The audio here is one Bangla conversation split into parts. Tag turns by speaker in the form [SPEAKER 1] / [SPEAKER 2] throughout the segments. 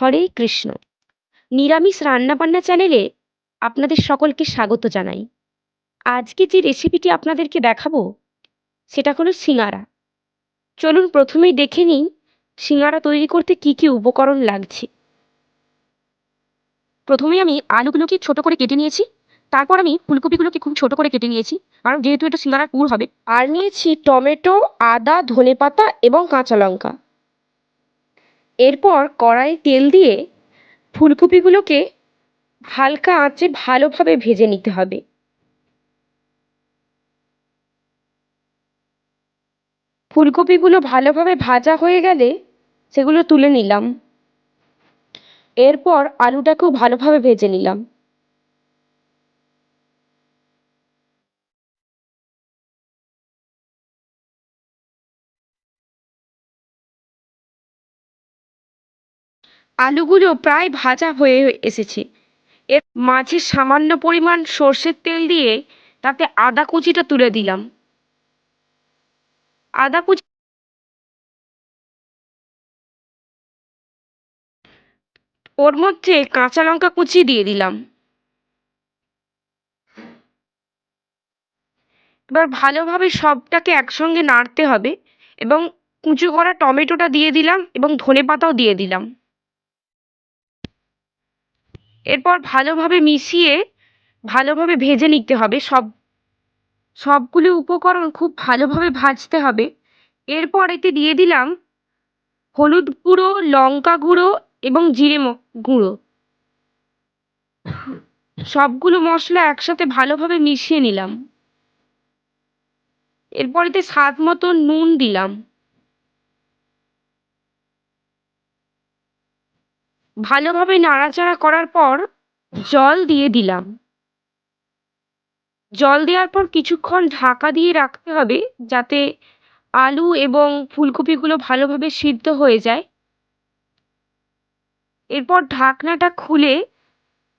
[SPEAKER 1] হরে কৃষ্ণ। নিরামিষ রান্নাবান্না চ্যানেলে আপনাদের সকলকে স্বাগত জানাই। আজকে যে রেসিপিটি আপনাদেরকে দেখাবো সেটা হলো সিঙ্গারা। চলুন প্রথমেই দেখে নিই সিঙ্গারা তৈরি করতে কি কি উপকরণ লাগছে। প্রথমেই আমি আলুগুলোকে ছোট করে কেটে নিয়েছি। তারপর আমি ফুলকপিগুলোকে খুব ছোট করে কেটে নিয়েছি, কারণ যেহেতু এটা সিঙ্গারার পুর হবে। আর নিয়েছি টমেটো, আদা, ধনেপাতা এবং কাঁচা লঙ্কা। এরপর কড়াইয়ে তেল দিয়ে ফুলকপিগুলোকে হালকা আঁচে ভালোভাবে ভেজে নিতে হবে। ফুলকপিগুলো ভালোভাবে ভাজা হয়ে গেলে সেগুলো তুলে নিলাম। এরপর আলুটাকেও ভালোভাবে ভেজে নিলাম। আলুগুলো প্রায় ভাজা হয়ে এসেছে। এর মাঝে সামান্য পরিমাণ সর্ষের তেল দিয়ে তাতে আদা কুচিটা তুলে দিলাম। আদা কুচি ওর মধ্যে কাঁচা লঙ্কা কুচি দিয়ে দিলাম। এবার ভালোভাবে সবটাকে একসঙ্গে নাড়তে হবে এবং কুচো করা টমেটোটা দিয়ে দিলাম এবং ধনেপাতাও দিয়ে দিলাম। এরপর ভালোভাবে মিশিয়ে ভালোভাবে ভেজে নিতে হবে। সবগুলো উপকরণ খুব ভালোভাবে ভাজতে হবে। এরপর এতে দিয়ে দিলাম হলুদ গুঁড়ো, লঙ্কা গুঁড়ো এবং জিরে গুঁড়ো। সবগুলো মশলা একসাথে ভালোভাবে মিশিয়ে নিলাম। এরপর এতে স্বাদ মতো নুন দিলাম। ভালোভাবে নাড়াচাড়া করার পর জল দিয়ে দিলাম। জল দেওয়ার পর কিছুক্ষণ ঢাকা দিয়ে রাখতে হবে, যাতে আলু এবং ফুলকপিগুলো ভালোভাবে সিদ্ধ হয়ে যায়। এরপর ঢাকনাটা খুলে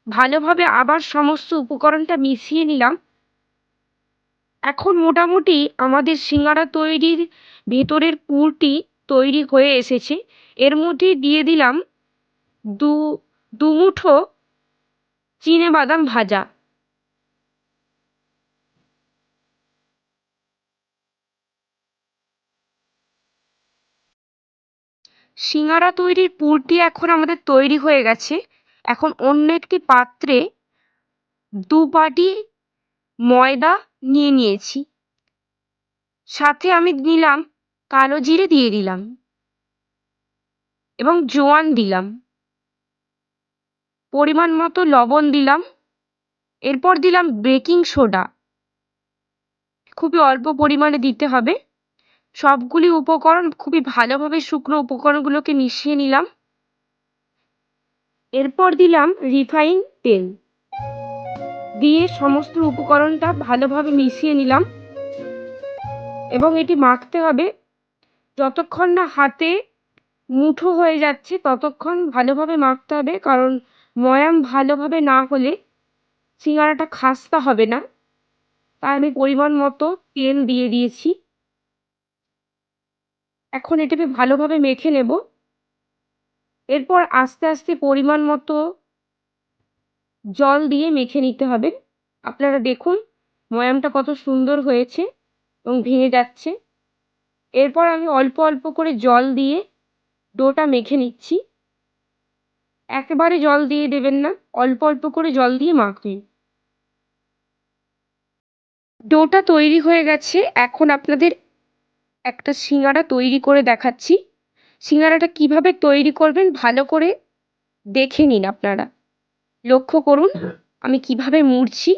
[SPEAKER 1] ভালোভাবে আবার সমস্ত উপকরণটা মিশিয়ে নিলাম। এখন মোটামুটি আমাদের সিঙ্গারা তৈরির ভেতরের পুরটি তৈরি হয়ে এসেছে। এর মধ্যে দিয়ে দিলাম দু দু মুঠো চিনেবাদাম ভাজা। সিঙ্গারা তৈরির পুরটি এখন আমাদের তৈরি হয়ে গেছে। এখন অন্য একটি পাত্রে 2 বাটি ময়দা নিয়ে নিয়েছি। সাথে আমি দিলাম কালো জিরে দিয়ে দিলাম এবং জোয়ান দিলাম। পরিমাণ মতো লবণ দিলাম। এরপর দিলাম বেকিং সোডা। খুবই অল্প পরিমাণে দিতে হবে। সবগুলি উপকরণ খুবই ভালোভাবে শুকনো উপকরণগুলোকে মিশিয়ে নিলাম। এরপর দিলাম রিফাইন তেল দিয়ে সমস্ত উপকরণটা ভালোভাবে মিশিয়ে নিলাম এবং এটি মাখতে হবে। যতক্ষণ না হাতে মুঠো হয়ে যাচ্ছে ততক্ষণ ভালোভাবে মাখতে হবে, কারণ ময়াম ভালোভাবে না হলে সিঙ্গারাটা খাস্তা হবে না। তাই আমি পরিমাণ মতো তেল দিয়ে দিয়েছি। এখন এটাকে ভালোভাবে মেখে নেব। এরপর আস্তে আস্তে পরিমাণ মতো জল দিয়ে মেখে নিতে হবে। আপনারা দেখুন ময়ামটা কত সুন্দর হয়েছে এবং ভেঙে যাচ্ছে। এরপর আমি অল্প অল্প করে জল দিয়ে ডোটা মেখে নিচ্ছি। একেবারে জল দিয়ে দেবেন না, অল্প অল্প করে জল দিয়ে মাখবেন। ডোটা তৈরি হয়ে গেছে। এখন আপনাদের একটা সিঙ্গারা তৈরি করে দেখাচ্ছি। সিঙ্গারাটা কিভাবে তৈরি করবেন ভালো করে দেখে নিন আপনারা। লক্ষ্য করুন আমি কিভাবে মুড়ছি।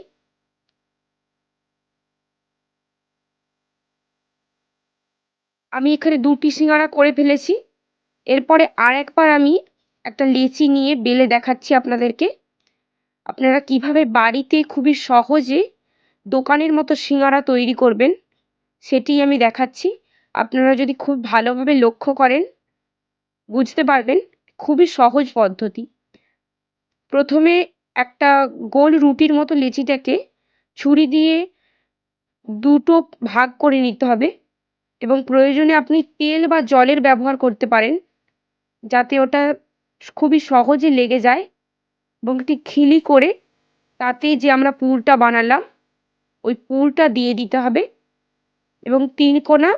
[SPEAKER 1] আমি এখানে 2টি সিঙ্গারা করে ফেলেছি। এরপরে আরেকবার আমি একটা লেচি নিয়ে বেলে দেখাচ্ছি আপনাদেরকে। আপনারা কিভাবে বাড়িতে খুবই সহজে দোকানের মতো সিঙ্গারা তৈরি করবেন সেটিই আমি দেখাচ্ছি। আপনারা যদি খুব ভালোভাবে লক্ষ্য করেন বুঝতে পারবেন খুবই সহজ পদ্ধতি। প্রথমে একটা গোল রুটির মতো লেচিটাকে ছুরি দিয়ে 2টো ভাগ করে নিতে হবে এবং প্রয়োজনে আপনি তেল বা জলের ব্যবহার করতে পারেন, যাতে ওটা খুবই সহজে লেগে যায় এবং একটি খিলি করে তাতে যে আমরা পুরটা বানালাম ওই পুরটা দিয়ে দিতে হবে এবং 3 কোণা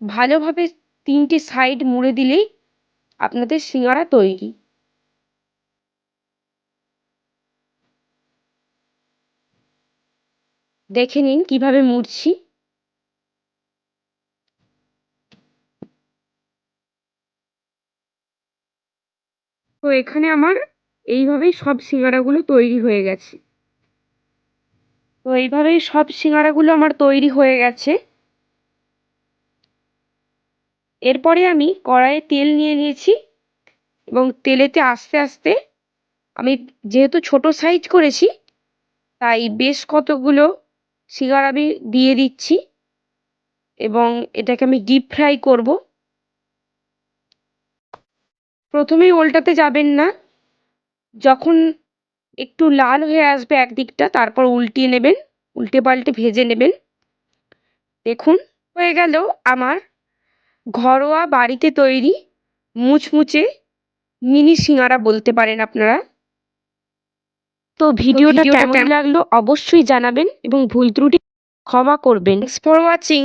[SPEAKER 1] ভালোভাবে 3টে সাইড মুড়ে দিলেই আপনাদের সিঙ্গারা তৈরি। দেখে নিন কিভাবে মুড়ছি। তো এখানে আমার এইভাবেই সব সিঙ্গারাগুলো তৈরি হয়ে গেছে। তো এইভাবেই সব সিঙ্গারাগুলো আমার তৈরি হয়ে গেছে। এরপরে আমি কড়াইয়ে তেল নিয়ে নিয়েছি এবং তেলেতে আস্তে আস্তে আমি যেহেতু ছোট সাইজ করেছি তাই বেশ কতগুলো সিঙ্গারা আমি দিয়ে দিচ্ছি এবং এটাকে আমি ডিপ ফ্রাই করব। প্রথমেই উল্টাতে যাবেন না, যখন একটু লাল হয়ে আসবে একদিকটা তারপর উল্টিয়ে নেবেন, উল্টে পাল্টে ভেজে নেবেন। দেখুন হয়ে গেল আমার ঘরোয়া বাড়িতে তৈরি মুচমুচে মিনি সিঙ্গারা বলতে পারেন আপনারা। তো ভিডিওটা কেমন লাগলো অবশ্যই জানাবেন এবং ভুল ত্রুটি ক্ষমা করবেন। Thanks for watching.